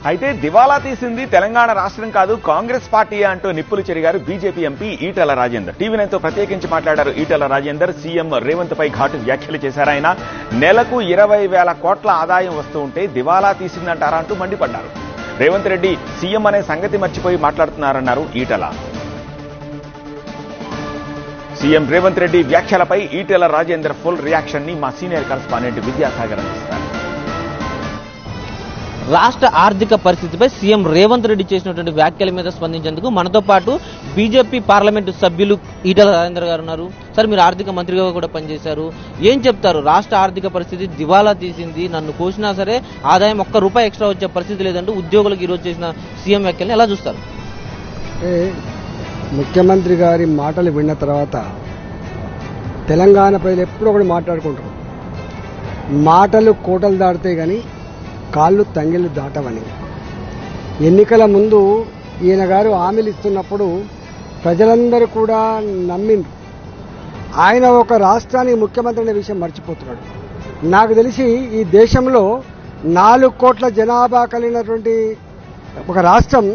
అయితే దివాలా తీసింది తెలంగాణ రాష్ట్రం కాదు కాంగ్రెస్ పార్టీ అంటూ నిప్పులు చెరిగారు బీజేపీ ఎంపీ ఈటెల రాజేందర్. టీవీ9తో ప్రత్యేకించి మాట్లాడారు ఈటెల రాజేందర్. సీఎం రేవంత్ పై ఘాటు వ్యాఖ్యలు చేశారు. ఆయన నెలకు 20,000 కోట్ల ఆదాయం వస్తూ ఉంటే దివాలా తీసిందంటారా అంటూ మండిపడ్డారు. రేవంత్ రెడ్డి సీఎం అనే సంగతి మర్చిపోయి మాట్లాడుతున్నారన్నారు ఈటెల. సీఎం రేవంత్ రెడ్డి వ్యాఖ్యలపై ఈటెల రాజేందర్ ఫుల్ రియాక్షన్ ని మా సీనియర్ కరెస్పాండెంట్ విద్యాసాగర్ అందిస్తారు. రాష్ట్ర ఆర్థిక పరిస్థితిపై సీఎం రేవంత్ రెడ్డి చేసినటువంటి వ్యాఖ్యల మీద స్పందించేందుకు మనతో పాటు బీజేపీ పార్లమెంటు సభ్యులు ఈటెల రాజేందర్ గారు ఉన్నారు. సార్, మీరు ఆర్థిక మంత్రిగా కూడా పనిచేశారు. ఏం చెప్తారు? రాష్ట్ర ఆర్థిక పరిస్థితి దివాలా తీసింది, నన్ను కోసినా సరే ఆదాయం ₹1 ఎక్స్ట్రా వచ్చే పరిస్థితి లేదంటూ ఉద్యోగులకు ఈరోజు చేసిన సీఎం వ్యాఖ్యలను ఎలా చూస్తారు? ముఖ్యమంత్రి గారి మాటలు విన్న తర్వాత తెలంగాణ ప్రజలు ఎప్పుడు ఒకటి మాట్లాడుకుంటారు, మాటలు కోటలు దాటితే గాని కాళ్ళు తంగెళ్ళు దాటవని. ఎన్నికల ముందు ఈయన గారు హామీలు ఇస్తున్నప్పుడు ప్రజలందరూ కూడా నమ్మిండ్రు. ఆయన ఒక రాష్ట్రానికి ముఖ్యమంత్రి అనే విషయం మర్చిపోతున్నాడు. నాకు తెలిసి ఈ దేశంలో 4 కోట్ల జనాభా కలిగినటువంటి ఒక రాష్ట్రం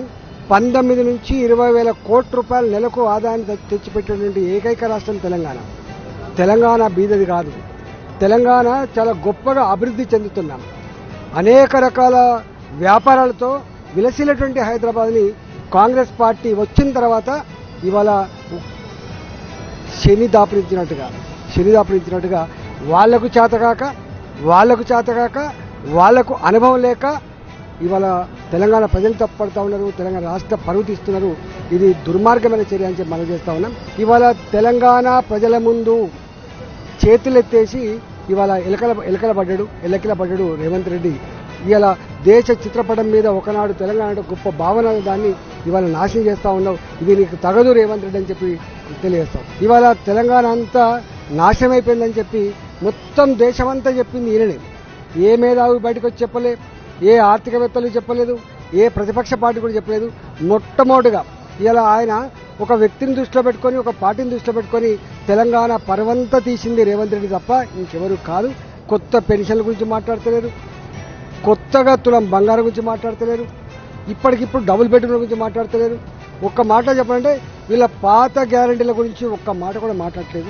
19 నుంచి 20,000 కోట్ల రూపాయల నెలకు ఆదాయాన్ని తెచ్చిపెట్టినటువంటి ఏకైక రాష్ట్రం తెలంగాణ. తెలంగాణ బీదది కాదు. తెలంగాణ చాలా గొప్పగా అభివృద్ధి చెందుతున్నాం. అనేక రకాల వ్యాపారాలతో విలసిల్లేటువంటి హైదరాబాద్ని కాంగ్రెస్ పార్టీ వచ్చిన తర్వాత ఇవాళ శని దాపురించినట్టుగా వాళ్లకు చేతకాక వాళ్లకు అనుభవం లేక ఇవాళ తెలంగాణ ప్రజలు తప్పడుతూ ఉన్నారు. తెలంగాణ రాష్ట్ర పరువు తీస్తున్నారు. ఇది దుర్మార్గమైన చర్య అని చెప్పి మనం చేస్తా ఉన్నాం. ఇవాళ తెలంగాణ ప్రజల ముందు చేతులెత్తేసి ఇవాళ ఎలకల పడ్డాడు రేవంత్ రెడ్డి. ఇవాళ దేశ చిత్రపటం మీద ఒకనాడు తెలంగాణ గొప్ప భావన దాన్ని ఇవాళ నాశనం చేస్తా ఉన్నావు. ఇది నీకు తగదు రేవంత్ రెడ్డి అని చెప్పి తెలియజేస్తాం. ఇవాళ తెలంగాణ అంతా నాశనం అయిపోయిందని చెప్పి మొత్తం దేశమంతా చెప్పింది ఈయననే. ఏ మేధావి బయటకు వచ్చి చెప్పలే, ఏ ఆర్థికవేత్తలు చెప్పలేదు, ఏ ప్రతిపక్ష పార్టీ కూడా చెప్పలేదు. మొట్టమొదటిగా ఇలా ఆయన ఒక వ్యక్తిని దృష్టిలో పెట్టుకొని, ఒక పార్టీని దృష్టిలో పెట్టుకొని తెలంగాణ పరవంతా తీసింది రేవంత్ రెడ్డి తప్ప ఇంకెవరు కాదు. కొత్త పెన్షన్ల గురించి మాట్లాడతలేరు, కొత్తగా తులం బంగారం గురించి మాట్లాడతలేరు, ఇప్పటికిప్పుడు డబుల్ బెడ్రూమ్ గురించి మాట్లాడతలేరు. ఒక్క మాట చెప్పాలంటే వీళ్ళ పాత గ్యారంటీల గురించి ఒక్క మాట కూడా మాట్లాడలేదు.